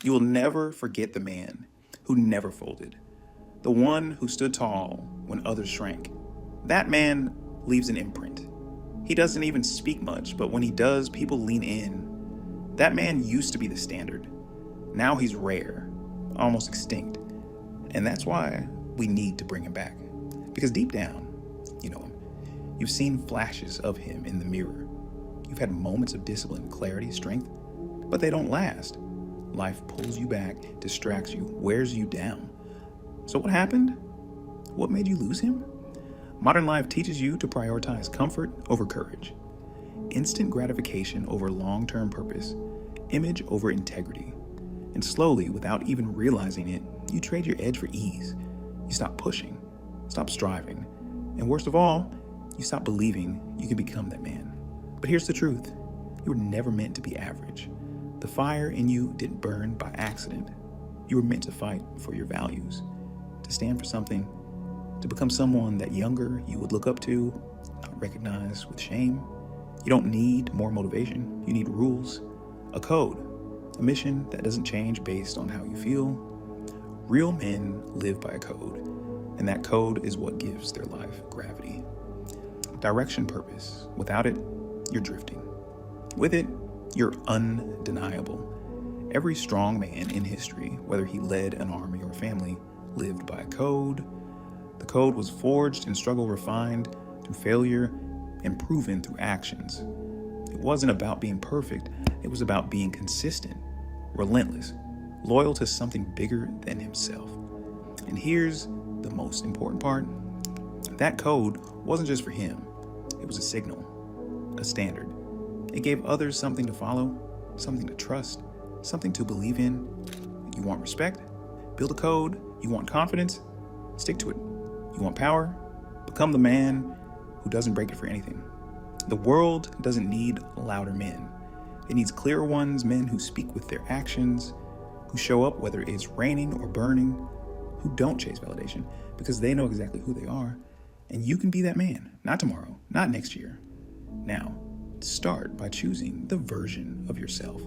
You will never forget the man who never folded, the one who stood tall when others shrank. That man leaves an imprint. He doesn't even speak much, but when he does, people lean in. That man used to be the standard. Now he's rare, almost extinct. And that's why we need to bring him back. Because deep down, you know him. You've seen flashes of him in the mirror. You've had moments of discipline, clarity, strength, but they don't last. Life pulls you back, distracts you, wears you down. So what happened? What made you lose him? Modern life teaches you to prioritize comfort over courage, instant gratification over long-term purpose, image over integrity. And slowly, without even realizing it, you trade your edge for ease. You stop pushing, stop striving, and worst of all, you stop believing you can become that man. But here's the truth. You were never meant to be average. The fire in you didn't burn by accident. You were meant to fight for your values, to stand for something, to become someone that younger you would look up to, not recognize with shame. You don't need more motivation. You need rules, a code, a mission that doesn't change based on how you feel. Real men live by a code, and that code is what gives their life gravity. Direction, purpose. Without it, you're drifting. With it, you're undeniable. Every strong man in history, whether he led an army or a family, lived by a code. The code was forged in struggle, refined through failure, and proven through actions. It wasn't about being perfect. It was about being consistent, relentless, loyal to something bigger than himself. And here's the most important part. That code wasn't just for him. It was a signal, a standard. It gave others something to follow, something to trust, something to believe in. You want respect? Build a code. You want confidence? Stick to it. You want power? Become the man who doesn't break it for anything. The world doesn't need louder men. It needs clearer ones, men who speak with their actions, who show up whether it's raining or burning, who don't chase validation because they know exactly who they are. And you can be that man, not tomorrow, not next year. Now, start by choosing the version of yourself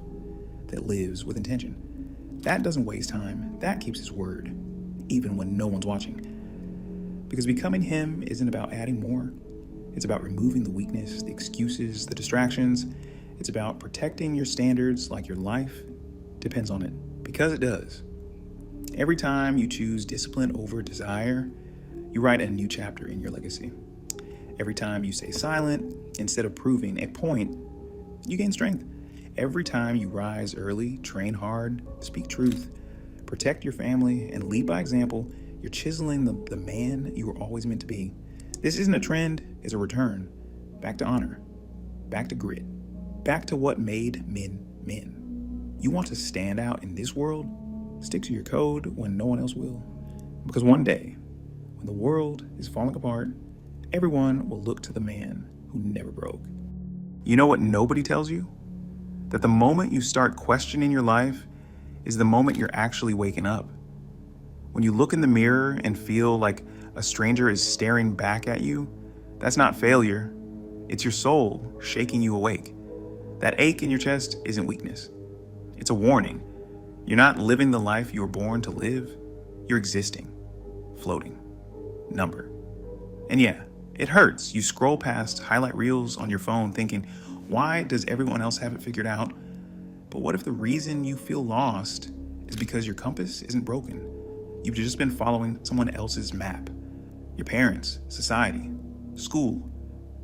that lives with intention. That doesn't waste time. That keeps his word, even when no one's watching. Because becoming him isn't about adding more. It's about removing the weakness, the excuses, the distractions. It's about protecting your standards like your life depends on it, because it does. Every time you choose discipline over desire, you write a new chapter in your legacy. Every time you stay silent instead of proving a point, you gain strength. Every time you rise early, train hard, speak truth, protect your family, and lead by example, you're chiseling the man you were always meant to be. This isn't a trend, it's a return. Back to honor, back to grit, back to what made men men. You want to stand out in this world? Stick to your code when no one else will. Because one day, when the world is falling apart, everyone will look to the man who never broke. You know what nobody tells you? That the moment you start questioning your life is the moment you're actually waking up. When you look in the mirror and feel like a stranger is staring back at you, that's not failure. It's your soul shaking you awake. That ache in your chest isn't weakness. It's a warning. You're not living the life you were born to live. You're existing, floating, number. And yeah, it hurts. You scroll past highlight reels on your phone thinking, why does everyone else have it figured out? But what if the reason you feel lost is because your compass isn't broken? You've just been following someone else's map. Your parents, society, school,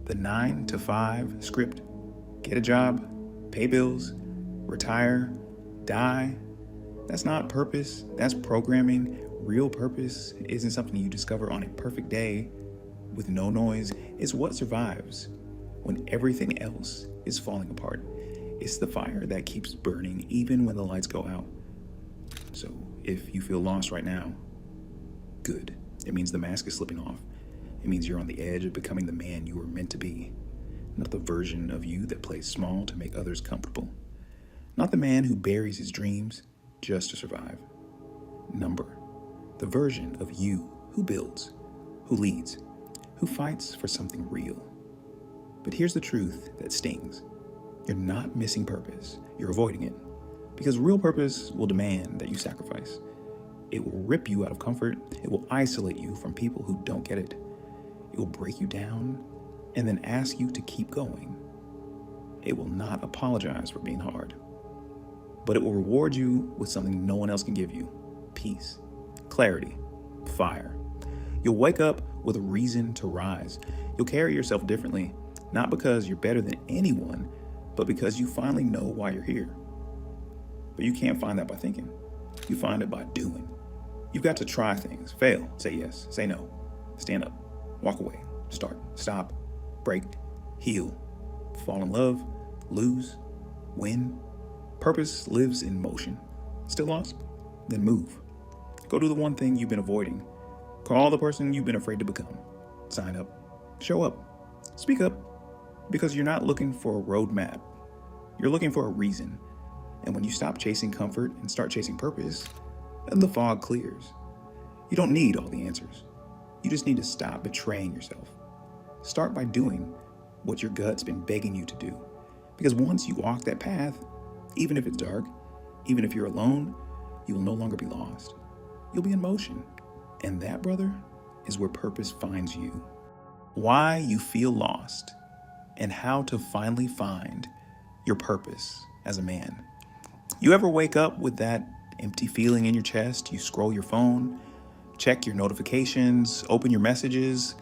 the 9-to-5 script. Get a job, pay bills, retire, die. That's not purpose, that's programming. Real purpose isn't something you discover on a perfect day with no noise. It's what survives when everything else is falling apart. It's the fire that keeps burning even when the lights go out. So if you feel lost right now, good. It means the mask is slipping off. It means you're on the edge of becoming the man you were meant to be. Not the version of you that plays small to make others comfortable. Not the man who buries his dreams just to survive. Number, the version of you who builds, who leads, who fights for something real. But here's the truth that stings. You're not missing purpose. You're avoiding it. Because real purpose will demand that you sacrifice. It will rip you out of comfort. It will isolate you from people who don't get it. It will break you down and then ask you to keep going. It will not apologize for being hard, but it will reward you with something no one else can give you: peace, clarity, fire. You'll wake up with a reason to rise. You'll carry yourself differently, not because you're better than anyone, but because you finally know why you're here. But you can't find that by thinking. You find it by doing. You've got to try things, fail, say yes, say no, stand up, walk away, start, stop, break, heal, fall in love, lose, win. Purpose lives in motion. Still lost? Then move. Go do the one thing you've been avoiding. Call the person you've been afraid to become. Sign up. Show up. Speak up. Because you're not looking for a roadmap. You're looking for a reason. And when you stop chasing comfort and start chasing purpose, then the fog clears. You don't need all the answers. You just need to stop betraying yourself. Start by doing what your gut's been begging you to do. Because once you walk that path, even if it's dark, even if you're alone, you will no longer be lost. You'll be in motion. And that, brother, is where purpose finds you. Why you feel lost and how to finally find your purpose as a man. You ever wake up with that empty feeling in your chest? You scroll your phone, check your notifications, open your messages,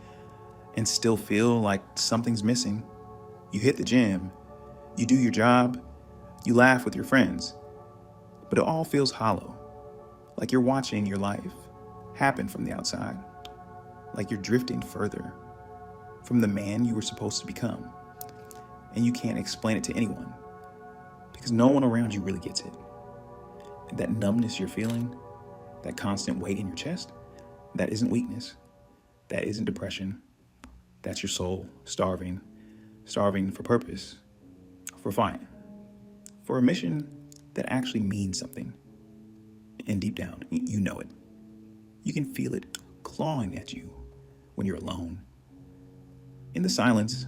and still feel like something's missing. You hit the gym, you do your job, you laugh with your friends, but it all feels hollow, like you're watching your life happen from the outside, like you're drifting further from the man you were supposed to become, and you can't explain it to anyone because no one around you really gets it. And that numbness you're feeling, that constant weight in your chest, that isn't weakness, that isn't depression, that's your soul starving for purpose, for fight, for a mission that actually means something. And deep down, you know it. You can feel it clawing at you when you're alone. In the silence,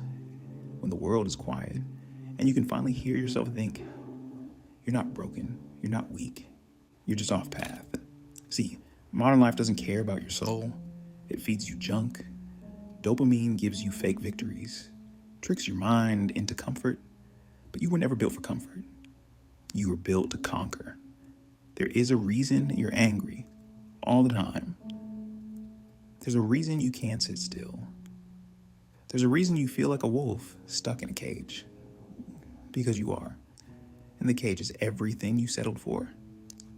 when the world is quiet, and you can finally hear yourself think, you're not broken, you're not weak, you're just off path. See, modern life doesn't care about your soul. It feeds you junk. Dopamine gives you fake victories, tricks your mind into comfort, but you were never built for comfort. You were built to conquer. There is a reason you're angry all the time. There's a reason you can't sit still. There's a reason you feel like a wolf stuck in a cage. Because you are. And the cage is everything you settled for.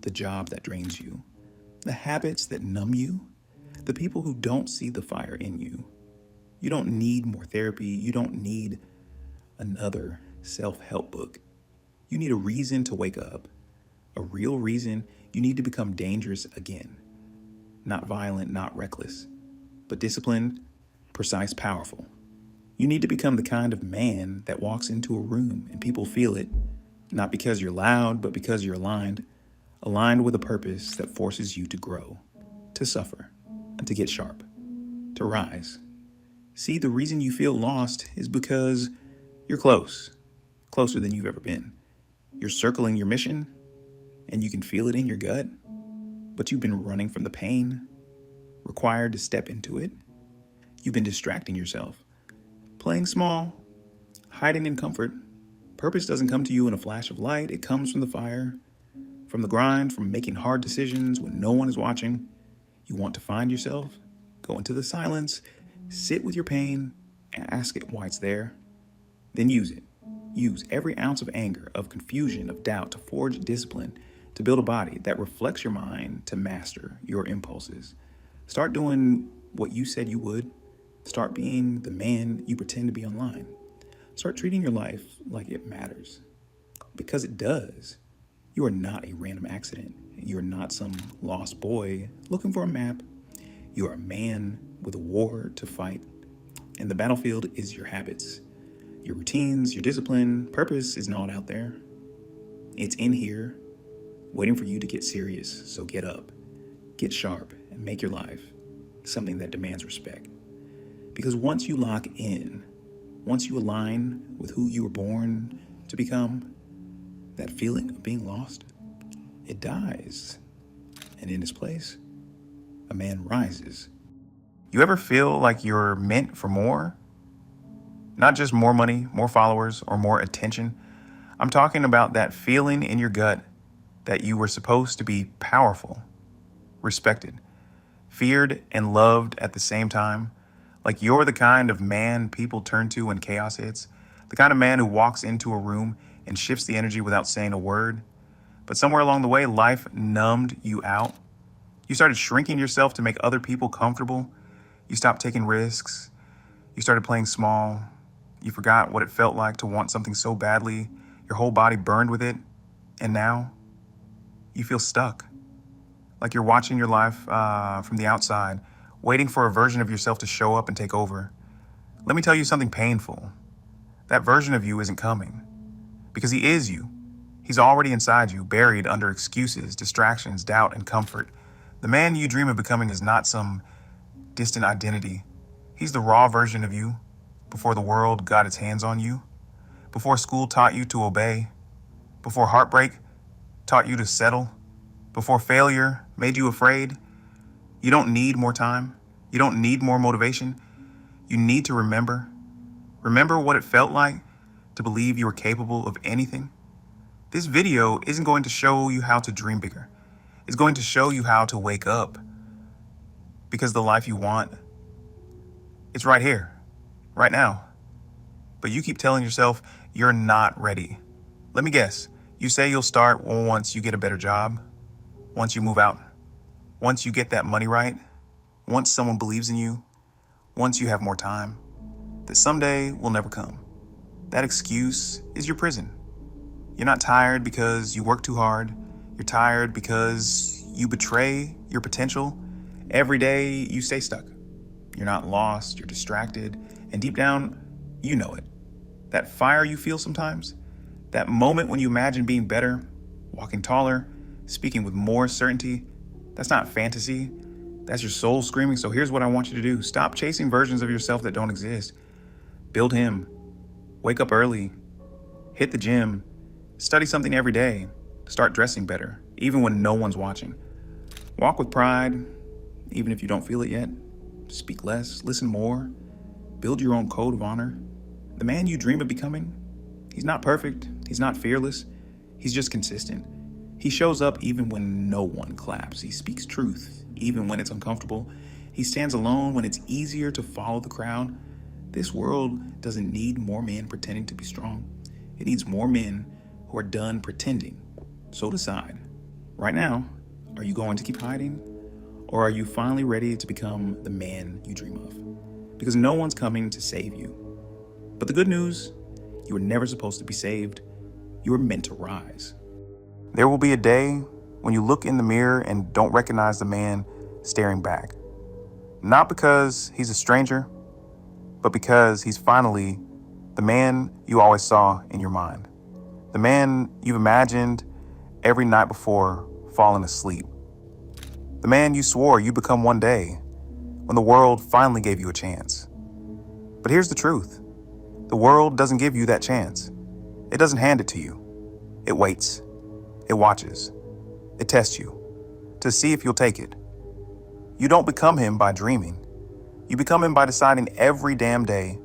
The job that drains you. The habits that numb you. The people who don't see the fire in you. You don't need more therapy. You don't need another self-help book. You need a reason to wake up. A real reason you need to become dangerous again. Not violent, not reckless, but disciplined, precise, powerful. You need to become the kind of man that walks into a room and people feel it, not because you're loud, but because you're aligned with a purpose that forces you to grow, to suffer, and to get sharp, to rise. See, the reason you feel lost is because you're closer than you've ever been. You're circling your mission, and you can feel it in your gut, but you've been running from the pain required to step into it. You've been distracting yourself, playing small, hiding in comfort. Purpose doesn't come to you in a flash of light. It comes from the fire, from the grind, from making hard decisions when no one is watching. You want to find yourself? Go into the silence, sit with your pain, and ask it why it's there. Then use it. Use every ounce of anger, of confusion, of doubt to forge discipline, to build a body that reflects your mind, to master your impulses. Start doing what you said you would. Start being the man you pretend to be online. Start treating your life like it matters. Because it does. You are not a random accident. You are not some lost boy looking for a map. You are a man with a war to fight. And the battlefield is your habits, your routines, your discipline. Purpose is not out there. It's in here, waiting for you to get serious. So get up, get sharp, and make your life something that demands respect. Because once you lock in, once you align with who you were born to become, that feeling of being lost it dies. And in its place, a man rises. You ever feel like you're meant for more? Not just more money, more followers, or more attention. I'm talking about that feeling in your gut that you were supposed to be powerful, respected, feared, and loved at the same time. Like you're the kind of man people turn to when chaos hits. The kind of man who walks into a room and shifts the energy without saying a word. But somewhere along the way, life numbed you out. You started shrinking yourself to make other people comfortable. You stopped taking risks. You started playing small. You forgot what it felt like to want something so badly. Your whole body burned with it. And now you feel stuck. Like you're watching your life from the outside, waiting for a version of yourself to show up and take over. Let me tell you something painful. That version of you isn't coming. Because he is you. He's already inside you, buried under excuses, distractions, doubt, and comfort. The man you dream of becoming is not some distant identity. He's the raw version of you, before the world got its hands on you, before school taught you to obey, before heartbreak taught you to settle, before failure made you afraid. You don't need more time. You don't need more motivation. You need to remember. Remember what it felt like to believe you were capable of anything. This video isn't going to show you how to dream bigger. It's going to show you how to wake up. Because the life you want, it's right here, right now. But you keep telling yourself you're not ready. Let me guess. You say you'll start once you get a better job, once you move out, once you get that money right, once someone believes in you, once you have more time, that someday will never come. That excuse is your prison. You're not tired because you work too hard. You're tired because you betray your potential. Every day you stay stuck. You're not lost, you're distracted, and deep down, you know it. That fire you feel sometimes, that moment when you imagine being better, walking taller, speaking with more certainty, that's not fantasy. That's your soul screaming. So here's what I want you to do. Stop chasing versions of yourself that don't exist. Build him. Wake up early. Hit the gym. Study something every day. Start dressing better, even when no one's watching. Walk with pride, even if you don't feel it yet. Speak less, listen more. Build your own code of honor. The man you dream of becoming, he's not perfect. He's not fearless. He's just consistent. He shows up even when no one claps. He speaks truth, even when it's uncomfortable. He stands alone when it's easier to follow the crowd. This world doesn't need more men pretending to be strong. It needs more men who are done pretending. So decide. Right now, are you going to keep hiding? Or are you finally ready to become the man you dream of? Because no one's coming to save you. But the good news, you were never supposed to be saved. You were meant to rise. There will be a day when you look in the mirror and don't recognize the man staring back. Not because he's a stranger, but because he's finally the man you always saw in your mind. The man you've imagined every night before falling asleep. The man you swore you'd become one day when the world finally gave you a chance. But here's the truth. The world doesn't give you that chance. It doesn't hand it to you. It waits. It watches. It tests you to see if you'll take it. You don't become him by dreaming. You become him by deciding every damn day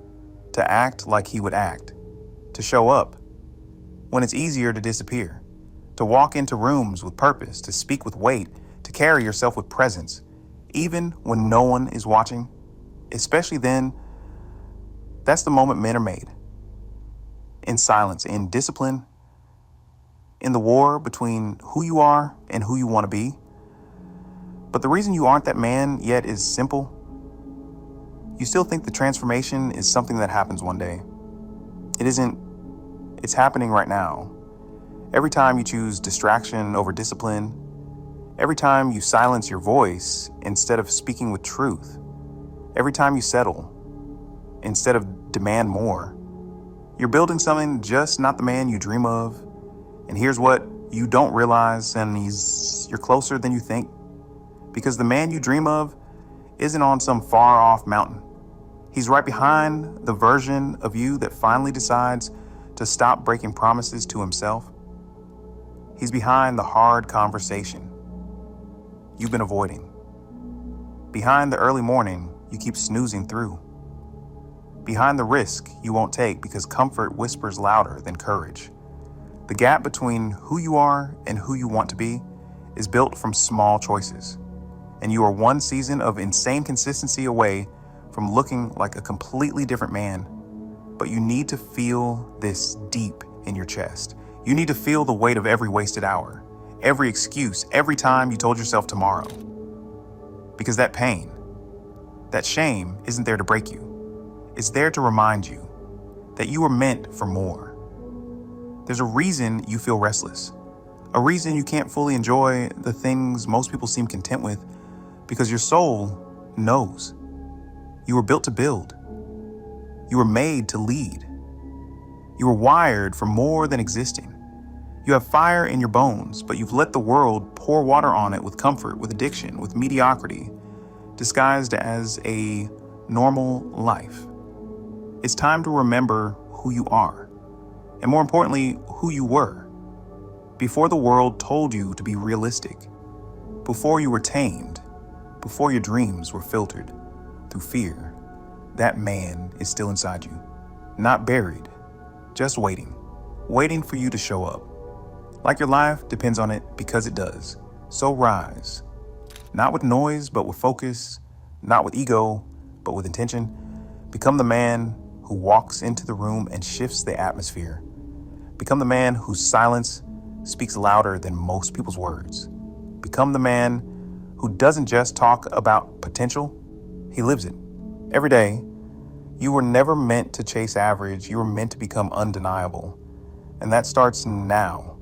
to act like he would act, to show up when it's easier to disappear, to walk into rooms with purpose, to speak with weight, to carry yourself with presence, even when no one is watching. Especially then, that's the moment men are made. In silence, in discipline, in the war between who you are and who you want to be. But the reason you aren't that man yet is simple. You still think the transformation is something that happens one day. It isn't. It's happening right now. Every time you choose distraction over discipline, every time you silence your voice instead of speaking with truth, every time you settle instead of demand more, you're building something just not the man you dream of. And here's what you don't realize, and you're closer than you think. Because the man you dream of isn't on some far off mountain. He's right behind the version of you that finally decides to stop breaking promises to himself. He's behind the hard conversation you've been avoiding. Behind the early morning you keep snoozing through. Behind the risk you won't take because comfort whispers louder than courage. The gap between who you are and who you want to be is built from small choices. And you are one season of insane consistency away from looking like a completely different man. But you need to feel this deep in your chest. You need to feel the weight of every wasted hour, every excuse, every time you told yourself tomorrow. Because that pain, that shame isn't there to break you. It's there to remind you that you were meant for more. There's a reason you feel restless, a reason you can't fully enjoy the things most people seem content with, because your soul knows. You were built to build. You were made to lead. You were wired for more than existing. You have fire in your bones, but you've let the world pour water on it with comfort, with addiction, with mediocrity, disguised as a normal life. It's time to remember who you are, and more importantly, who you were, before the world told you to be realistic, before you were tamed, before your dreams were filtered through fear. That man is still inside you, not buried, just waiting for you to show up. Like your life depends on it, because it does. So rise, not with noise, but with focus, not with ego, but with intention. Become the man who walks into the room and shifts the atmosphere. Become the man whose silence speaks louder than most people's words. Become the man who doesn't just talk about potential, he lives it. Every day, you were never meant to chase average, you were meant to become undeniable. And that starts now.